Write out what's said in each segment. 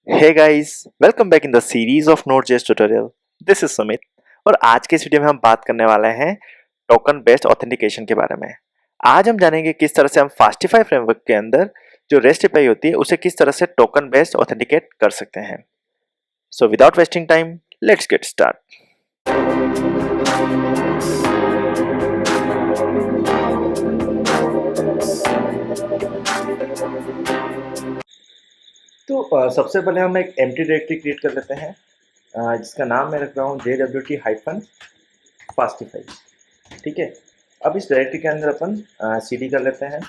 Hey guys, welcome back in the series of Node.js tutorial. This is Sumit और आज के इस वीडियो में हम बात करने वाले हैं टोकन बेस्ड ऑथेंटिकेशन के बारे में। आज हम जानेंगे किस तरह से हम फास्टिफाई फ्रेमवर्क के अंदर जो रेस्ट एपीआई होती है उसे किस तरह से टोकन बेस्ड ऑथेंटिकेट कर सकते हैं। So without wasting time, let's get start. तो सबसे पहले हम एक एम्प्टी डायरेक्टरी क्रिएट कर लेते हैं जिसका नाम मैं रख रहा हूँ jwt-fastify। ठीक है, अब इस डायरेक्टरी के अंदर अपन cd कर लेते हैं।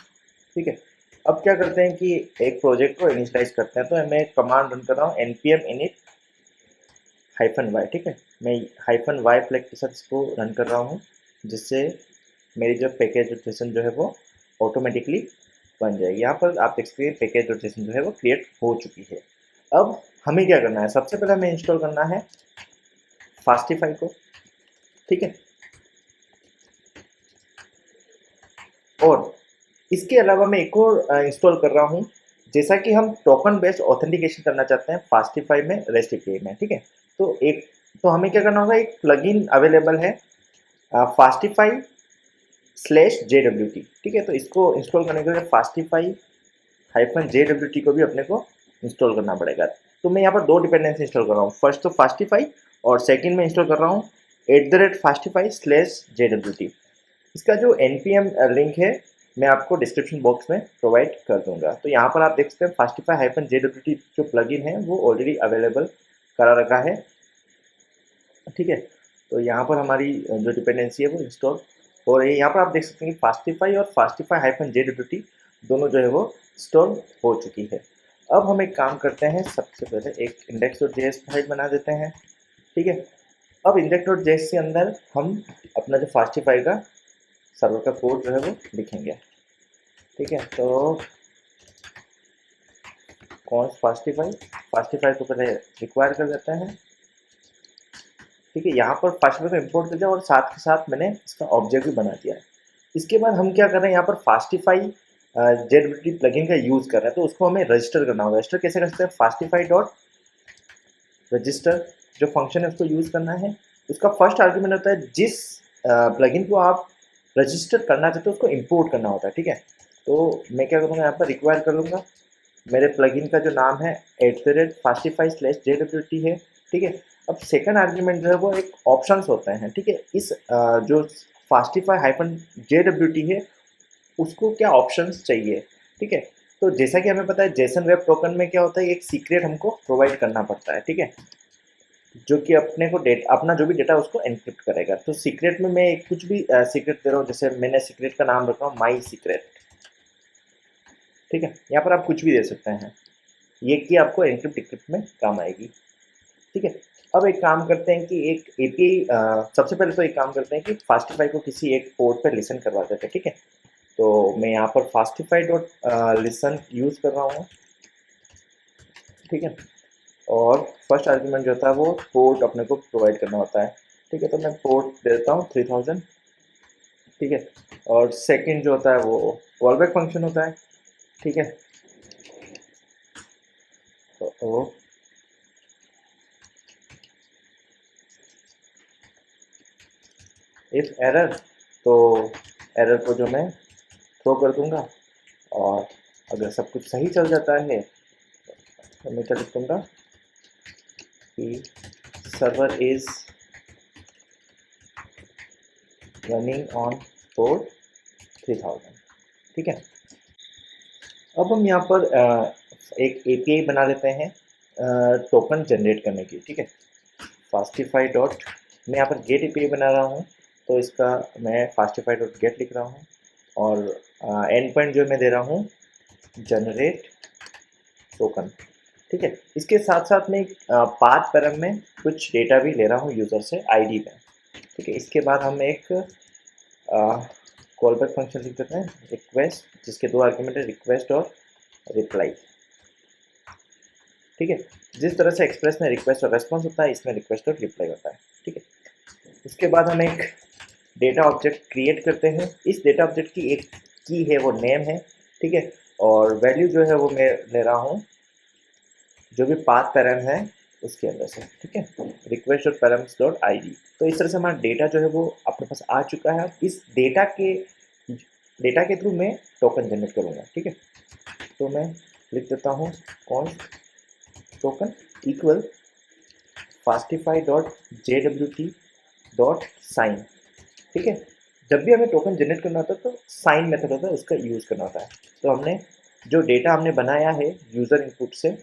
ठीक है, अब क्या करते हैं कि एक प्रोजेक्ट को इनिशियलाइज करते हैं। तो मैं एक कमांड रन कर रहा हूँ npm init -y। ठीक है, मैं -y फ्लैग के साथ इसको रन कर रहा हूँ जिससे मेरी जो पैकेज लोकेशन जो है वो ऑटोमेटिकली बन जाएगी। यहाँ पर आप देख सकते हैं पैकेज लोकेशन जो है वो क्रिएट हो चुकी है। अब हमें क्या करना है, सबसे पहले हमें इंस्टॉल करना है फास्टिफाई को। ठीक है, और इसके अलावा मैं एक और इंस्टॉल कर रहा हूँ। जैसा कि हम टोकन बेस्ड ऑथेंटिकेशन करना चाहते हैं फास्टिफाई में रेस्ट एपीआई में। ठीक है, तो हमें क्या करना होगा, एक प्लगइन अवेलेबल है फास्टिफाई /JWT। ठीक है, तो इसको इंस्टॉल करने के लिए फास्टिफाई -JWT को भी अपने को इंस्टॉल करना पड़ेगा। तो मैं यहाँ पर दो डिपेंडेंसी इंस्टॉल कर रहा हूँ। फर्स्ट तो फास्टिफाई और सेकंड में इंस्टॉल कर रहा हूँ @fastify/JWT। इसका जो npm लिंक है मैं आपको डिस्क्रिप्शन बॉक्स में प्रोवाइड कर दूंगा। तो यहाँ पर आप देख सकते हैं फास्टिफाई -JWT जो प्लगइन है वो ऑलरेडी अवेलेबल करा रखा है। ठीक है, तो यहाँ पर हमारी जो डिपेंडेंसी है वो इंस्टॉल हो रही है। यहाँ पर आप देख सकते हैं कि फास्टिफाई और फास्टिफाई -JWT दोनों जो है वो इंस्टॉल हो चुकी है। अब हम एक काम करते हैं, सबसे पहले एक index.js फाइल बना देते हैं। ठीक है, अब index.js के अंदर हम अपना जो फास्टिफाई का सर्वर का कोड जो है वो लिखेंगे। ठीक है, तो कौन फास्टिफाई को पहले रिक्वायर कर देते हैं। ठीक है, यहाँ पर फास्टिफाई को इंपोर्ट कर दिया और साथ के साथ मैंने इसका ऑब्जेक्ट भी बना दिया है। इसके बाद हम क्या कर रहे हैं, यहाँ पर फास्टिफाई JWT प्लगइन का यूज़ कर रहे हैं, तो उसको हमें रजिस्टर करना होगा। रजिस्टर कैसे कर सकते हैं, फास्टिफाई डॉट रजिस्टर जो फंक्शन है उसको यूज़ करना है। उसका फर्स्ट आर्ग्यूमेंट होता है जिस प्लगइन को आप रजिस्टर करना चाहते हो उसको इंपोर्ट करना होता है। ठीक है, तो मैं क्या करूँगा, यहाँ पर रिक्वायर कर लूँगा। मेरे प्लगइन का जो नाम है @fastify/JWT है। ठीक है, अब सेकंड आर्ग्यूमेंट जो है वो एक ऑप्शंस होते हैं। ठीक है, इस जो फास्टिफाई -JWT है उसको क्या ऑप्शंस चाहिए। ठीक है, तो जैसा कि हमें पता है जेसन वेब टोकन में क्या होता है, एक सीक्रेट हमको प्रोवाइड करना पड़ता है। ठीक है, जो कि अपने को अपना जो भी डेटा उसको एनक्रिप्ट करेगा। तो सीक्रेट में मैं कुछ भी सीक्रेट दे रहा हूँ, जैसे मैंने सीक्रेट का नाम रखा हूँ माई सीक्रेट। ठीक है, यहाँ पर आप कुछ भी दे सकते हैं, ये कि आपको एनक्रिप्ट डिक्रिप्ट में काम आएगी। ठीक है, अब एक काम करते हैं कि एक एपीआई सबसे पहले तो एक काम करते हैं कि फास्टिफाई को किसी एक पोर्ट पर लिसन करवा देते हैं। ठीक है, तो मैं यहाँ पर फास्टिफाई डॉट लिसन यूज़ कर रहा हूँ। ठीक है, और फर्स्ट आर्ग्यूमेंट जो होता है वो पोर्ट अपने को प्रोवाइड करना होता है। ठीक है, तो मैं पोर्ट देता हूँ 3000। ठीक है, और सेकंड जो होता है वो कॉलबैक फंक्शन होता है। ठीक है, तो इफ एरर, तो एरर को जो मैं थ्रो कर दूंगा, और अगर सब कुछ सही चल जाता है तो मैं क्या लिख दूंगा कि server is running on port 3000। ठीक है, अब हम यहाँ पर एक एपीआई बना लेते हैं टोकन जनरेट करने की। ठीक है, फास्टिफाई डॉट, मैं यहाँ पर गेट एपीआई बना रहा हूँ, तो इसका मैं फास्टिफाई डॉट गेट लिख रहा हूँ, और एंड पॉइंट जो मैं दे रहा हूँ जनरेट टोकन। ठीक है, इसके साथ साथ में पाथ पैरम में कुछ डेटा भी ले रहा हूँ यूज़र से आईडी में। ठीक है, इसके बाद हम एक कॉल बैक फंक्शन लिख देते हैं रिक्वेस्ट, जिसके दो आर्ग्यूमेंट है रिक्वेस्ट और रिप्लाई। ठीक है, जिस तरह से एक्सप्रेस में रिक्वेस्ट और रेस्पॉन्स होता है, इसमें रिक्वेस्ट और रिप्लाई होता है। ठीक है, उसके बाद हम एक डेटा ऑब्जेक्ट क्रिएट करते हैं। इस डेटा ऑब्जेक्ट की एक की है वो नेम है। ठीक है, और वैल्यू जो है वो मैं ले रहा हूँ जो भी पाथ पैरम है उसके अंदर से, ठीक है, request dot params dot I D. तो इस तरह से हमारा डेटा जो है वो अपने पास आ चुका है। इस डेटा के थ्रू मैं टोकन जनरेट करूँगा, ठीक है। तो मैं लिख देता हूँ कौन token equal fastify dot JWT dot sign, ठीक है। जब भी हमें टोकन जनरेट करना होता है तो साइन मेथड होता है, उसका यूज़ करना होता है। तो हमने जो डेटा हमने बनाया है यूज़र इनपुट से,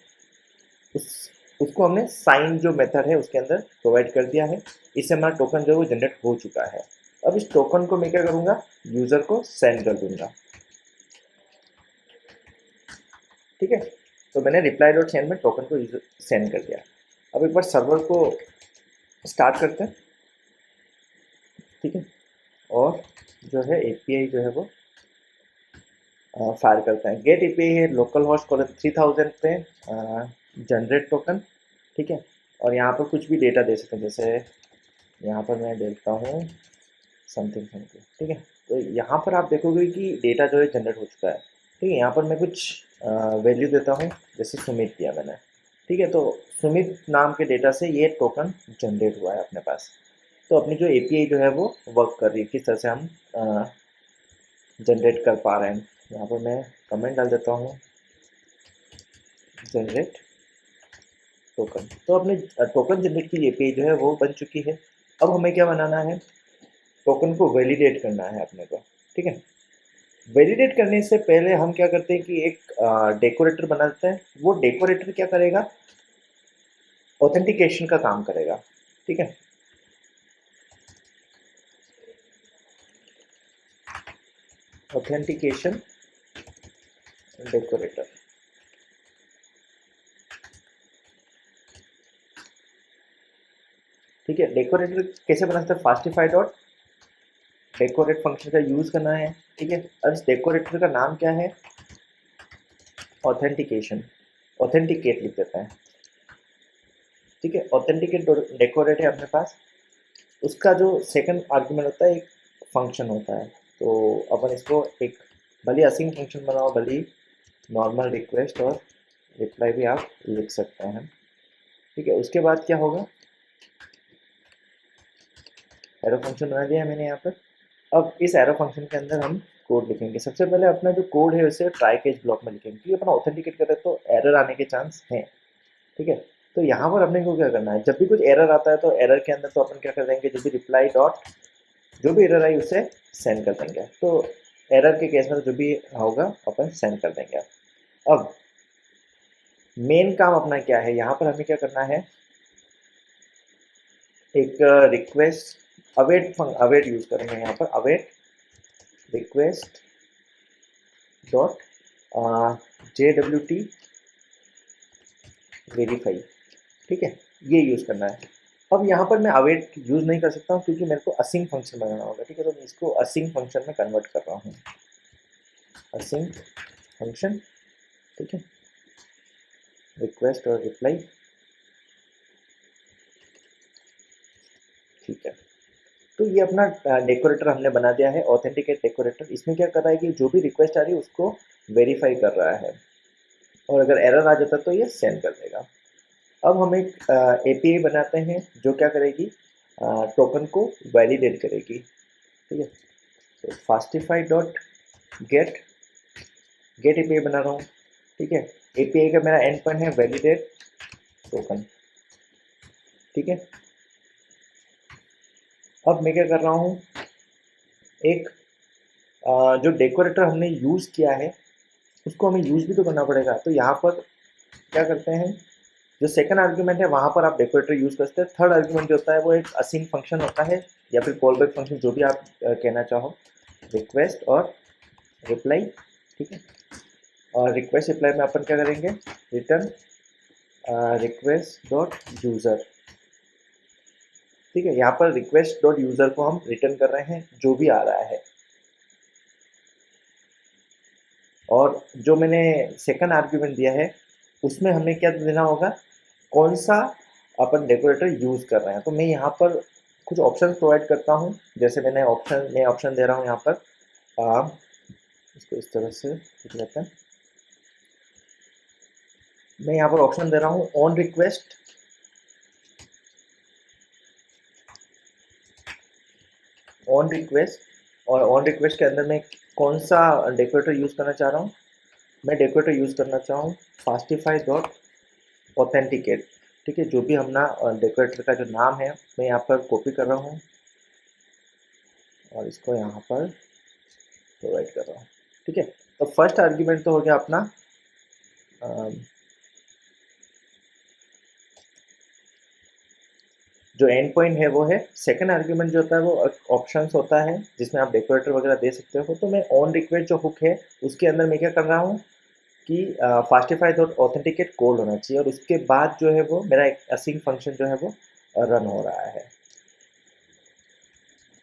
उस उसको हमने साइन जो मेथड है उसके अंदर प्रोवाइड कर दिया है। इससे हमारा टोकन जो है वो जनरेट हो चुका है। अब इस टोकन को मैं क्या करूँगा, यूज़र को सेंड कर दूँगा, ठीक है। तो मैंने रिप्लाई डॉट सेंड में टोकन को सेंड कर दिया। अब एक बार सर्वर को स्टार्ट करते हैं, ठीक है, और जो है एपीआई जो है वो फायर करते हैं। गेट एपीआई है लोकल होस्ट कॉल 3000 पे जनरेट टोकन, ठीक है। और यहाँ पर कुछ भी डेटा दे सकते हैं, जैसे यहाँ पर मैं देखता हूँ समथिंग समथिंग, ठीक है। तो यहाँ पर आप देखोगे कि डेटा जो है जनरेट हो चुका है, ठीक है। यहाँ पर मैं कुछ वैल्यू देता हूँ, जैसे सुमित दिया मैंने, ठीक है। तो सुमित नाम के डेटा से ये टोकन जनरेट हुआ है अपने पास। तो अपनी जो एपीआई जो है वो वर्क कर रही है, किस तरह से हम जनरेट कर पा रहे हैं। यहाँ पर मैं कमेंट डाल देता हूँ जनरेट टोकन। तो अपने टोकन जनरेट की एपीआई जो है वो बन चुकी है। अब हमें क्या बनाना है, टोकन को वैलिडेट करना है अपने को, ठीक है। वैलिडेट करने से पहले हम क्या करते हैं कि एक डेकोरेटर बना देते हैं। वो डेकोरेटर क्या करेगा, ऑथेंटिकेशन का काम करेगा, ठीक है। ऑथेंटिकेशन डेकोरेटर, ठीक है। डेकोरेटर कैसे बना सकते हैं, फास्टिफाई डॉट डेकोरेट फंक्शन का यूज करना है, ठीक है। अब इस डेकोरेटर का नाम क्या है, ऑथेंटिकेशन, ऑथेंटिकेट लिख देते हैं, ठीक है। ऑथेंटिकेट डेकोरेट है अपने पास। उसका जो सेकंड आर्गुमेंट होता है एक फंक्शन होता है। तो अपन इसको एक भले असिंग फंक्शन बनाओ, भले नॉर्मल रिक्वेस्ट और रिप्लाई भी आप लिख सकते हैं, ठीक है। उसके बाद क्या होगा, एरो फंक्शन बना दिया है मैंने यहाँ पर। अब इस एरो फंक्शन के अंदर हम कोड लिखेंगे। सबसे पहले अपना जो कोड है उसे ट्राई केस ब्लॉक में लिखेंगे, क्योंकि अपना ऑथेंटिकेट कर रहे हैं तो एरर आने के चांस हैं, ठीक है। तो यहाँ पर अपने को क्या करना है, जब भी कुछ एरर आता है तो एरर के अंदर तो अपन क्या कर देंगे, जो भी रिप्लाई डॉट जो भी एरर आई उसे सेंड कर देंगे। तो एरर के केस में जो भी होगा अपन सेंड कर देंगे। अब मेन काम अपना क्या है, यहाँ पर हमें क्या करना है, एक रिक्वेस्ट अवेट यूज करेंगे यहाँ पर, await request dot JWT verify, ठीक है, ये यूज करना है। अब यहाँ पर मैं अवेट यूज नहीं कर सकता हूँ क्योंकि मेरे को असिंग फंक्शन बनाना होगा, ठीक है। तो मैं इसको असिंग फंक्शन में कन्वर्ट कर रहा हूँ, असिंग फंक्शन, ठीक है, रिक्वेस्ट और रिप्लाई, ठीक है। तो ये अपना डेकोरेटर हमने बना दिया है, ऑथेंटिकेट डेकोरेटर। इसमें क्या कर रहा है कि जो भी रिक्वेस्ट आ रही है उसको वेरीफाई कर रहा है, और अगर एरर आ जाता तो ये सेंड कर देगा। अब हम एक एपीआई बनाते हैं जो क्या करेगी, टोकन को वैलिडेट करेगी, ठीक है। तो फास्टिफाई डॉट गेट गेट एपीआई बना रहा हूँ, ठीक है। एपीआई का मेरा एंड पॉइंट है वैलिडेट टोकन, ठीक है। अब मैं क्या कर रहा हूँ, एक जो डेकोरेटर हमने यूज़ किया है उसको हमें यूज़ भी तो करना पड़ेगा। तो यहाँ पर क्या करते हैं, जो सेकंड आर्ग्यूमेंट है वहाँ पर आप डेकोरेटर यूज़ कर सकते हैं। थर्ड आर्ग्यूमेंट जो होता है वो एक असिंग फंक्शन होता है, या फिर कॉल बैक फंक्शन, जो भी आप कहना चाहो, रिक्वेस्ट और रिप्लाई, ठीक है। और रिक्वेस्ट रिप्लाई में अपन क्या करेंगे, रिटर्न रिक्वेस्ट डॉट यूज़र, ठीक है। यहाँ पर रिक्वेस्ट डॉट यूज़र को हम रिटर्न कर रहे हैं जो भी आ रहा है। और जो मैंने सेकंड आर्ग्यूमेंट दिया है उसमें हमें क्या देना होगा, कौन सा अपन डेकोरेटर यूज़ कर रहे हैं। तो मैं यहाँ पर कुछ ऑप्शन प्रोवाइड करता हूँ, जैसे मैं ऑप्शन दे रहा हूँ यहाँ पर, इसको इस तरह से लिख लेते हैं, मैं यहाँ पर ऑप्शन दे रहा हूँ ऑन रिक्वेस्ट, ऑन रिक्वेस्ट, और ऑन रिक्वेस्ट के अंदर मैं कौन सा डेकोरेटर यूज़ करना चाह रहा हूँ। मैं डेकोरेटर यूज़ करना चाह हूँ फास्टिफाई डॉट ऑथेंटिकेट। ठीक है, जो भी अपना डेकोरेटर का जो नाम है मैं यहाँ पर कॉपी कर रहा हूँ और इसको यहाँ पर प्रोवाइड कर रहा हूँ। ठीक है, तो फर्स्ट आर्ग्यूमेंट तो हो गया अपना जो एंड पॉइंट है वो है। सेकंड आर्ग्यूमेंट जो होता है वो ऑप्शंस होता है जिसमें आप डेकोरेटर वगैरह दे सकते हो। तो मैं ऑन रिक्वेस्ट जो हुक है उसके अंदर मैं क्या कर रहा हूँ कि फास्टिफाई डॉट ऑथेंटिकेट कोड होना चाहिए और उसके बाद जो है वो मेरा एक असिंक फंक्शन जो है वो रन हो रहा है।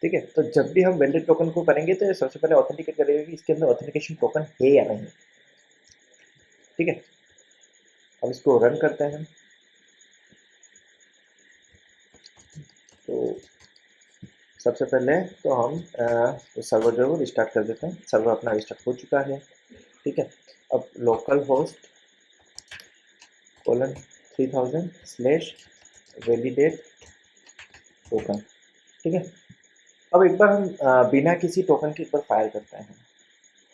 ठीक है, तो जब भी हम वैलिड टोकन को करेंगे तो सबसे पहले ऑथेंटिकेट करेंगे कि इसके अंदर ऑथेंटिकेशन टोकन है या नहीं। ठीक है, अब इसको रन करते हैं। तो सबसे पहले तो हम सर्वर जो है वो रिस्टार्ट कर देते हैं। सर्वर अपना रिस्टार्ट हो चुका है। ठीक है, अब लोकल होस्ट :3000/वैलिडेट टोकन। ठीक है, अब एक बार हम बिना किसी टोकन के एक बार फायर करते हैं।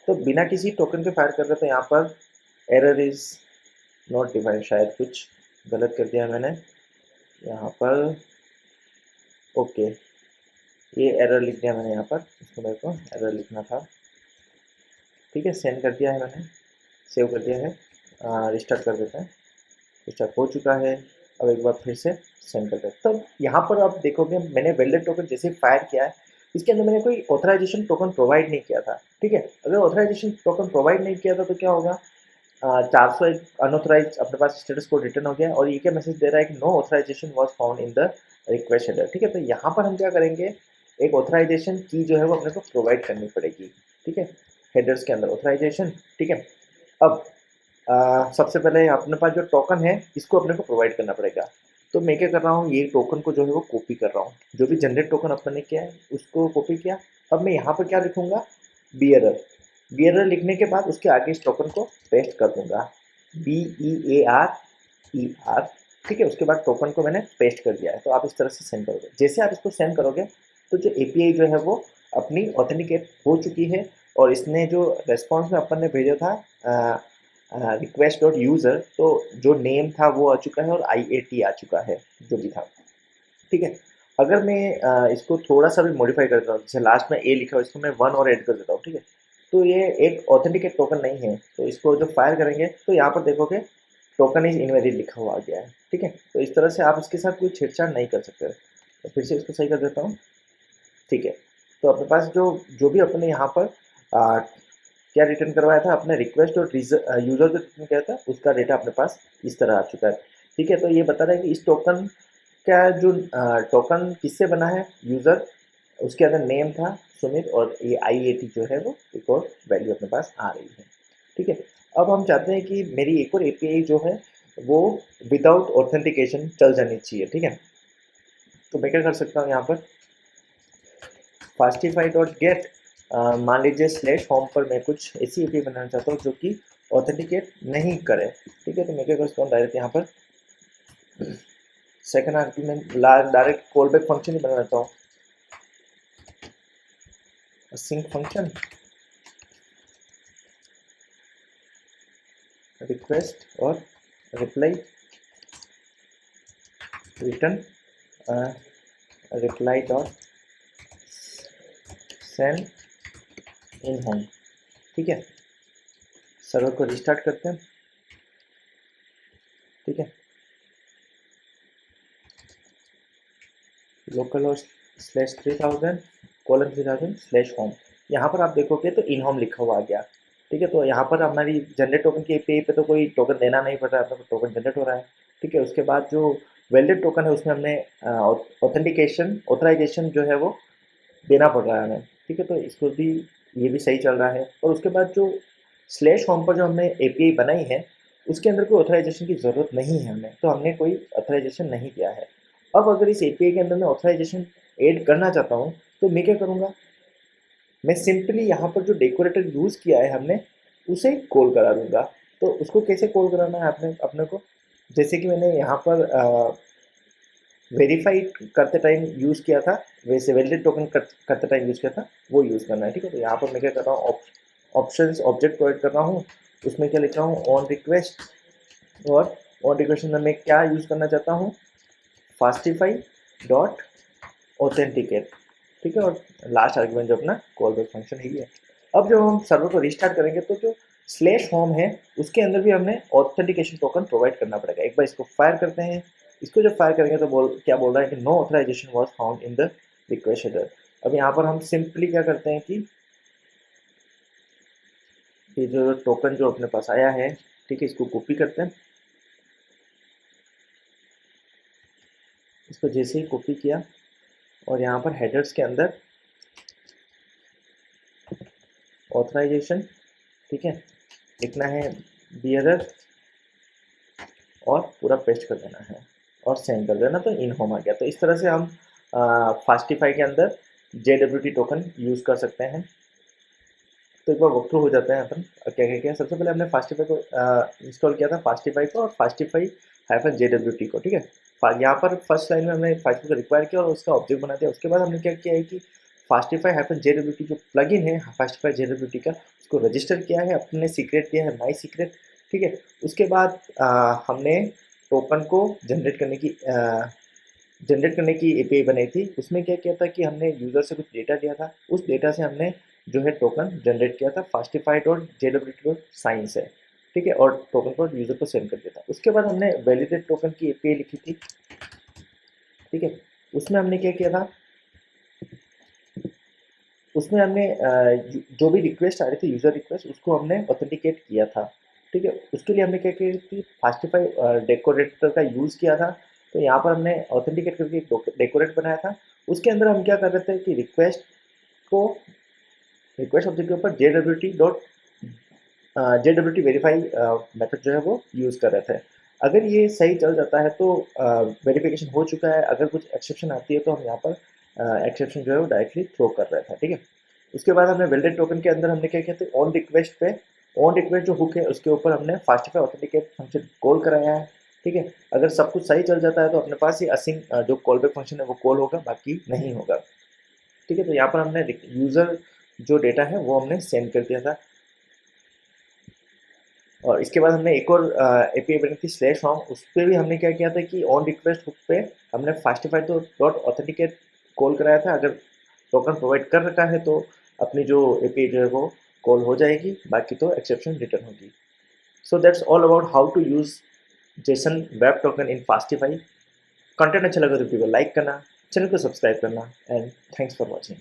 तो बिना किसी टोकन के फायर कर रहे, तो यहाँ पर एरर इज नॉट डिफाइंड, शायद कुछ गलत कर दिया मैंने यहाँ पर। ओके, ये एरर लिख दिया मैंने यहाँ पर, इसको मेरे को एरर लिखना था। ठीक है, सेंड कर दिया है मैंने, सेव कर दिया है। रिस्टार्ट कर देते हैं। रिस्टार्ट हो चुका है। अब एक बार फिर से सेंड कर देते हैं। तब यहाँ पर आप देखोगे मैंने वैलिड टोकन जैसे फायर किया है, इसके अंदर मैंने कोई ऑथराइजेशन टोकन प्रोवाइड नहीं किया था। ठीक है, अगर ऑथराइजेशन टोकन प्रोवाइड नहीं किया था तो क्या होगा, 401 अनऑथराइज अपने पास स्टेटस कोड रिटर्न हो गया और ये क्या मैसेज दे रहा है कि no authorisation was found in the request header. ठीक है, तो यहाँ पर हम क्या करेंगे, एक ऑथराइजेशन की जो है वो अपने को प्रोवाइड करनी पड़ेगी। ठीक है, हेडर्स के अंदर ऑथराइजेशन। ठीक है, अब सबसे पहले अपने पास जो टोकन है इसको अपने को प्रोवाइड करना पड़ेगा। तो मैं क्या कर रहा हूँ, ये टोकन को जो है वो कॉपी कर रहा हूँ। जो भी जनरेट टोकन अपने ने किया है उसको कॉपी किया। अब मैं यहाँ पर क्या लिखूंगा, बियरर। बियरर लिखने के बाद उसके आगे इस टोकन को पेस्ट कर दूंगा, BEARER। ठीक है, उसके बाद टोकन को मैंने पेस्ट कर दिया है। तो आप इस तरह से सेंड करोगे। जैसे आप इसको सेंड करोगे तो जो API जो है वो अपनी ऑथेंटिकेट हो चुकी है और इसने जो रेस्पॉन्स में अपन ने भेजा था रिक्वेस्ट डॉट यूज़र, तो जो नेम था वो आ चुका है और IAT आ चुका है जो भी था। ठीक है, अगर मैं इसको थोड़ा सा भी मॉडिफाई करता हूँ, जैसे लास्ट में ए लिखा हो इसको मैं 1 और ऐड कर देता हूँ। ठीक है, तो ये एक ऑथेंटिकेट टोकन नहीं है। तो इसको जब फायर करेंगे तो यहाँ पर देखोगे टोकन इज इनवैलिड लिखा हुआ आ गया है। ठीक है, तो इस तरह से आप इसके साथ कोई छेड़छाड़ नहीं कर सकते। तो फिर से इसको सही कर देता हूँ। ठीक है, तो अपने पास जो जो भी अपने यहाँ पर क्या रिटर्न करवाया था, अपने रिक्वेस्ट और यूज़र जो रिटर्न किया था उसका डेटा अपने पास इस तरह आ चुका है। ठीक है, तो ये बता रहा है कि इस टोकन का जो टोकन किससे बना है, यूज़र, उसके अंदर नेम था सुमित और ये IAT जो है वो एक और वैल्यू अपने पास आ रही है। ठीक है, अब हम चाहते हैं कि मेरी एक और API जो है वो विदाउट ऑथेंटिकेशन चल जानी चाहिए। ठीक है, तो मैं क्या कर सकता हूँ यहाँ पर, फास्टिफाई डॉट गेट, मान लीजिए स्लैश होम पर मैं कुछ ऐसी API बनाना चाहता हूँ जो कि ऑथेंटिकेट नहीं करे। ठीक है, तो मैं क्या कर सकता हूँ, डायरेक्ट यहाँ पर second argument direct callback function ही बनाना चाहता हूँ, सिंक फंक्शन रिक्वेस्ट और reply return reply dot send इन होम। ठीक है, सर्वर को रिस्टार्ट करते हैं। ठीक है, लोकल होस्ट /3000:3000/होम। यहाँ पर आप देखोगे तो इन होम लिखा हुआ आ गया। ठीक है, तो यहाँ पर हमारी जनरेट टोकन के पे पे तो कोई टोकन देना नहीं पड़ रहा है, अपना टोकन जनरेट हो रहा है। ठीक है, उसके बाद जो वैलिड टोकन है उसमें हमने ऑथेंटिकेशन ऑथराइजेशन जो है वो देना पड़ रहा है हमें। ठीक है, तो इसको भी ये भी सही चल रहा है। और उसके बाद जो स्लैश होम पर जो हमने API बनाई है उसके अंदर कोई ऑथराइजेशन की ज़रूरत नहीं है हमें, तो हमने कोई ऑथराइजेशन नहीं दिया है। अब अगर इस API के अंदर मैं ऑथराइजेशन ऐड करना चाहता हूँ तो मैं क्या करूँगा, मैं सिंपली यहाँ पर जो डेकोरेटर यूज़ किया है हमने उसे कॉल करा दूँगा। तो उसको कैसे कॉल कराना है आपने अपने को, जैसे कि मैंने यहाँ पर वेरीफाई करते टाइम यूज़ किया था, वैसे वैलिडेट टोकन करते टाइम यूज़ किया था, वो यूज़ करना है। ठीक है, तो यहाँ पर मैं क्या कर रहा हूँ, ऑप्शंस ऑब्जेक्ट प्रोवाइड कर रहा हूँ, उसमें क्या लिख रहा हूँ, ऑन रिक्वेस्ट, और ऑन रिक्वेस्ट में मैं क्या यूज़ करना चाहता हूँ, फास्टिफाई डॉट ऑथेंटिकेट। ठीक है, और लास्ट आर्गुमेंट जो अपना कॉल बैक फंक्शन है ये। अब जब हम सर्वर को रिस्टार्ट करेंगे तो जो स्लैश होम है उसके अंदर भी हमें ऑथेंटिकेशन टोकन प्रोवाइड करना पड़ेगा। एक बार इसको फायर करते हैं, इसको जब फायर करेंगे तो क्या बोल रहा है कि no authorisation was found in the request header. अब यहाँ पर हम सिंपली क्या करते हैं कि ये जो टोकन जो अपने पास आया है, ठीक है, इसको कॉपी करते हैं। इसको जैसे ही कॉपी किया और यहाँ पर हेडर्स के अंदर ऑथराइजेशन, ठीक है, लिखना है बियरर और पूरा पेस्ट कर देना है और सेंड कर देना, तो इन होम आ गया। तो इस तरह से हम फास्टिफाई के अंदर JWT टोकन यूज़ कर सकते हैं। तो एक बार वॉक थ्रू हो जाते हैं अपन क्या क्या किया। सबसे पहले हमने फास्टिफाई को इंस्टॉल किया था, फास्टिफाई को और फास्टिफाई हाइफन JWT को। ठीक है, यहाँ पर फर्स्ट लाइन में हमने फास्टिफाई को रिक्वायर किया और उसका ऑब्जेक्ट बना दिया। उसके बाद हमने क्या किया है कि फास्टिफाई हाइफन JWT जो प्लगइन है फास्टिफाई JWT का, उसको रजिस्टर किया है, अपने सीक्रेट दिया है माई सीक्रेट। ठीक है, उसके बाद हमने टोकन को जनरेट करने की एपीआई बनाई थी। उसमें क्या किया था कि हमने यूज़र से कुछ डेटा लिया था, उस डेटा से हमने जो है टोकन जनरेट किया था, फास्टिफाइड और JWT से। ठीक है, और टोकन को यूज़र को सेंड कर दिया था। उसके बाद हमने वैलिडेट टोकन की एपीआई लिखी थी। ठीक है, उसमें हमने क्या किया था, उसमें हमने जो भी रिक्वेस्ट आ रही थी यूज़र रिक्वेस्ट, उसको हमने ऑथेंटिकेट किया था। ठीक है, उसके लिए हमने क्या किया कि फास्टिफाई डेकोरेटर का यूज़ किया था। तो यहाँ पर हमने ऑथेंटिकेट करके एक डेकोरेट बनाया था। उसके अंदर हम क्या कर रहे थे कि रिक्वेस्ट ऑब्जेक्ट के ऊपर JWT वेरीफाई मेथड जो है वो यूज़ कर रहे थे। अगर ये सही चल जाता है तो वेरिफिकेशन हो चुका है। अगर कुछ एक्सेप्शन आती है तो हम यहाँ पर एक्सेप्शन जो है वो डायरेक्टली थ्रो कर रहे थे। ठीक है, उसके बाद हमने वेलिडेट टोकन के अंदर हमने क्या किया था, ऑन रिक्वेस्ट जो हुक है उसके ऊपर हमने फास्टिफाई ऑथेंटिकेट फंक्शन कॉल कराया है। ठीक है, अगर सब कुछ सही चल जाता है तो अपने पास ये असिंग जो कॉल बैक फंक्शन है वो कॉल होगा, बाकी नहीं होगा। ठीक है, तो यहाँ पर हमने यूज़र जो डेटा है वो हमने सेंड कर दिया था। और इसके बाद हमने एक और एपीआई बनी थी स्लैश होम, उस पर भी हमने क्या किया था कि ऑन रिक्वेस्ट हुक पे हमने फास्टिफाई तो डॉट ऑथेंटिकेट कॉल कराया था। अगर टोकन प्रोवाइड कर रखा है तो अपनी जो एपीआई जो है वो कॉल हो जाएगी, बाकी तो एक्सेप्शन रिटर्न होगी। So that's all about how to use JSON web token in fastify. Content अच्छा लगा तो वीडियो को लाइक करना, चैनल को सब्सक्राइब करना, एंड थैंक्स फॉर वॉचिंग।